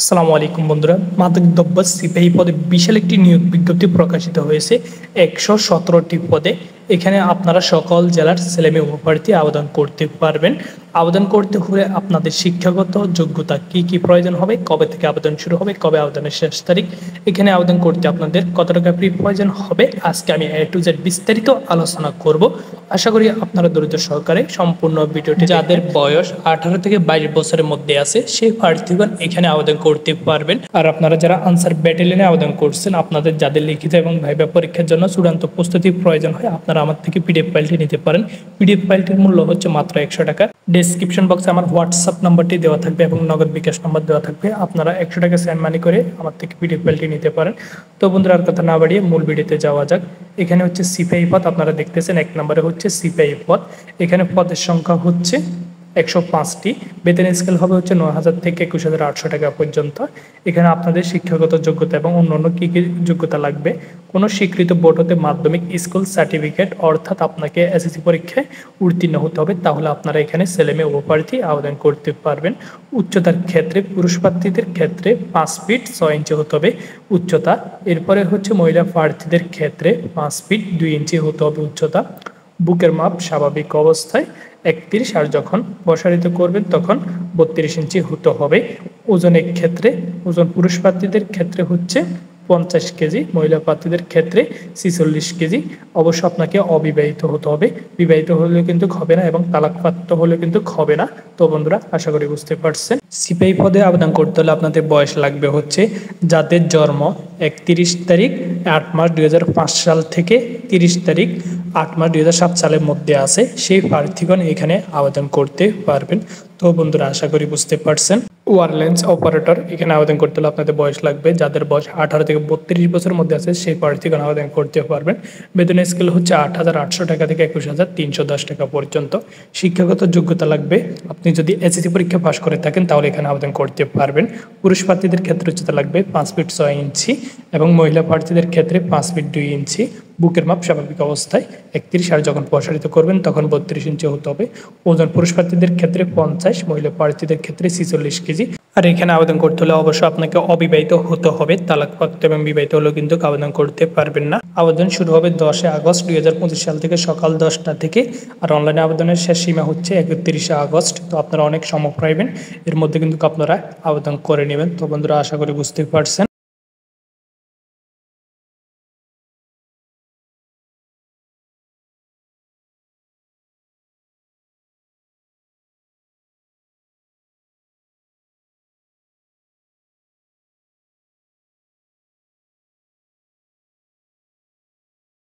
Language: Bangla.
আসসালামু আলাইকুম বন্ধুরা, মাদক দ্রব্য সিপাহী পদে বিশাল একটি নিয়োগ বিজ্ঞপ্তি প্রকাশিত হয়েছে ১১৭টি পদে। এখানে আপনারা সকল জেলার ছেলেমেয়ে উভয় আবেদন করতে পারবেন। আবেদন করতে হলে আপনাদের শিক্ষাগত যোগ্যতা কি কি প্রয়োজন হবে, কবে থেকে আবেদন শুরু হবে, কবে আবেদনের শেষ তারিখ, এখানে আবেদন করতে আপনাদের কত টাকা ফি প্রয়োজন হবে, আজকে আমি A to Z বিস্তারিত আলোচনা করব। আশা করি আপনারা ধৈর্য সহকারে সম্পূর্ণ ভিডিওটি, যাদের বয়স 18 থেকে 22 বছরের মধ্যে আছে সেই প্রার্থীগণ এখানে আবেদন করতে পারবেন। আর আপনারা যারা আনসার ব্যাটালিয়নে আবেদন করছেন, আপনাদের যাদের লিখিত এবং ভাইবা পরীক্ষার জন্য চূড়ান্ত প্রস্তুতির প্রয়োজন হয়, আপনারা আমার থেকে পিডিএফ ফাইলটি নিতে পারেন। পিডিএফ ফাইলটির মূল্য হচ্ছে মাত্র 100 টাকা। ডেসক্রিপশন বক্সে আমার হোয়াটসঅ্যাপ নাম্বারটি দেওয়া থাকবে এবং নগদ বিকাশ নাম্বার দেওয়া থাকবে। আপনারা 100 টাকা সেন্ড মানি করে আমার থেকে পিডিএফ ফাইলটি নিতে পারেন। তো বন্ধুরা, আর কথা না বাড়িয়ে মূল ভিডিওতে যাওয়া যাক। এখানে হচ্ছে সিপাহী পদ, আপনারা দেখতেছেন 1 নম্বরে হচ্ছে সিপাহী পদ। এখানে পদের সংখ্যা হচ্ছে 105টি। বেতন স্কেল হবে হচ্ছে 9,000 থেকে 21,800 টাকা পর্যন্ত। এখানে আপনাদের শিক্ষাগত যোগ্যতা এবং অন্যান্য কী কী যোগ্যতা লাগবে, কোনো স্বীকৃত বোর্ড হতে মাধ্যমিক স্কুল সার্টিফিকেট, অর্থাৎ আপনাকে এসএসসি পরীক্ষায় উত্তীর্ণ হতে হবে, তাহলে আপনারা এখানে ছেলেমেয়ে উভয়প্রার্থী আবেদন করতে পারবেন। উচ্চতার ক্ষেত্রে পুরুষ প্রার্থীদের ক্ষেত্রে 5 ফিট 6 ইঞ্চি হতে হবে উচ্চতা। এরপরে হচ্ছে মহিলা প্রার্থীদের ক্ষেত্রে 5 ফিট 2 ইঞ্চি হতে হবে উচ্চতা। বুকের মাপ স্বাভাবিক অবস্থায় 31, আর যখন প্রসারিত করবেন তখন 32 ইঞ্চি হতে হবে। ওজনের ক্ষেত্রে ওজন পুরুষ প্রার্থীদের ক্ষেত্রে হচ্ছে 50 কেজি, মহিলা প্রার্থীদের ক্ষেত্রে 46 কেজি। অবশ্য আপনাকে অবিবাহিত হতে হবে, বিবাহিত হলে কিন্তু হবে না এবং তালাকপ্রাপ্ত হলে কিন্তু হবে না। তো বন্ধুরা, আশা করি বুঝতে পারছেন। সিপাহী পদে আবেদন করতে হলে আপনাদের বয়স লাগবে হচ্ছে যাদের জন্ম 31 তারিখ 8 মাস 2005 সাল থেকে 30 তারিখ 8 মাস 2007 সালের মধ্যে আছে, সেই প্রার্থীগণ এখানে আবেদন করতে পারবেন। তো বন্ধুরা, আশা করি বুঝতে পারছেন। ওয়্যারলেস অপারেটর, এখানে আবেদন করতে হলে আপনাদের বয়স লাগবে যাদের বয়স 18 থেকে 32 বছরের মধ্যে আছে, সেই প্রার্থীগণ আবেদন করতে পারবেন। বেতনের স্কেল হচ্ছে 8,800 টাকা থেকে 21,310 টাকা পর্যন্ত। শিক্ষাগত যোগ্যতা লাগবে, আপনি যদি এসএসসি পরীক্ষা পাশ করে থাকেন তাহলে এখানে আবেদন করতে পারবেন। পুরুষ প্রার্থীদের ক্ষেত্রে উচ্চতা লাগবে 5 ফিট 6 ইঞ্চি এবং মহিলা প্রার্থীদের ক্ষেত্রে 5 ফিট 2 ইঞ্চি। বুকের মাপ স্বাভাবিক অবস্থায় 31, আর যখন প্রসারিত করবেন তখন 32 ইঞ্চি হতে হবে। ওজন পুরুষ প্রার্থীদের ক্ষেত্রে 50, মহিলা প্রার্থীদের ক্ষেত্রে 46 কেজি। আর এখানে আবেদন করতে হলে অবশ্যই আপনাকে অবিবাহিত হতে হবে, তালাকপ্রাপ্ত এবং বিবাহিত হলেও কিন্তু আবেদন করতে পারবেন না। আবেদন শুরু হবে 10 আগস্ট 2025 সাল থেকে সকাল 10টা থেকে, আর অনলাইনে আবেদনের শেষ সীমা হচ্ছে 31 আগস্ট। তো আপনারা অনেক সময় পাইবেন, এর মধ্যে কিন্তু আপনারা আবেদন করে নেবেন। তো বন্ধুরা, আশা করি বুঝতে পারছেন।